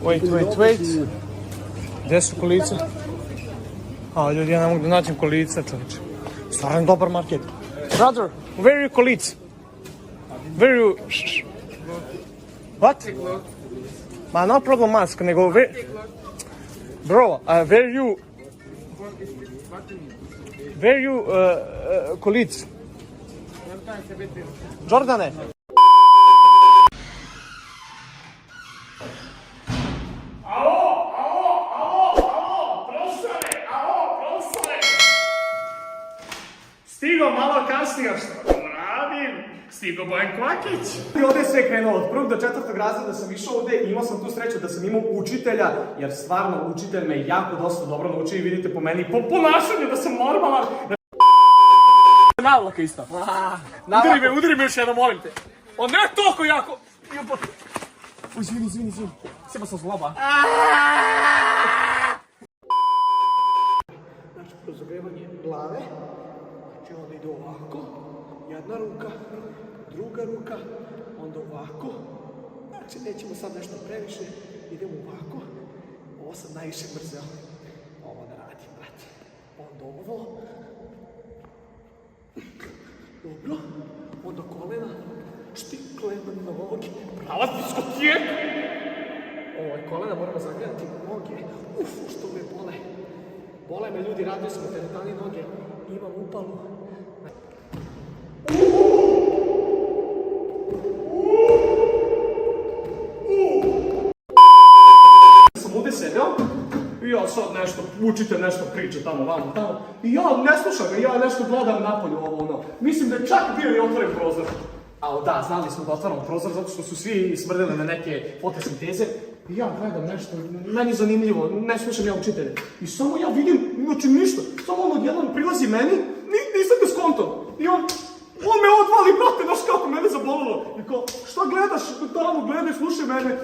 Wait. Gdje su kolice? A, ljudi, ja ne mogu da nađem kolice, čovječe. Stvarno dobar market. Brother, where are your kolice? Where are you... What? Ma, no problem mask, nego where... Bro, where are you... Where are you kolice? Jordane. Stigo malo kasnije, što radim? Stigo Bojan Kvakić. I ovdje je sve krenulo. Od 1. do 4. razreda sam išao ovdje i imao sam tu sreću da sam imao učitelja, jer stvarno učitelj me jako dosta dobro naučio i vidite po meni, po ponašanju da sam normalan. Navlaka isto. Udari me još jednom, molim te. O, ne toliko jako. Izvini. Sjeba sam zloba. Znači, prozagrijevanje glave. Znači, onda ide ovako. Jedna ruka, druga ruka, onda ovako. Znači, nećemo sad nešto previše. Idemo ovako. Ovo sam najviše mrzeo. Ovo da radim, brate. Onda ovo. Dobro. Onda kolena. Štikle na noge. Pravac diskotijek! Ovo je kolena, moramo zagledati noge. Što me bole. Bole me ljudi, radio sam u teretani noge. Imam upalu. Sam ovdje sedeo i ja sad nešto, učitelj nešto priča tamo, tamo. I ja ne slušam ga, ja nešto gledam napolju ovo. Mislim da je čak bio i otvoren prozor. A da, znali smo da otvaramo prozor zato što su svi smrdili na neke fotosinteze. I ja gledam nešto, meni zanimljivo, ne slušam ja učitelje. I samo ja vidim, znači ništa, samo on odjednom prilazi meni, nisam ga skontom. I on me odvali, brate, znaš kako mene zabolilo. I kao, šta gledaš, tamo gledaj, slušaj mene.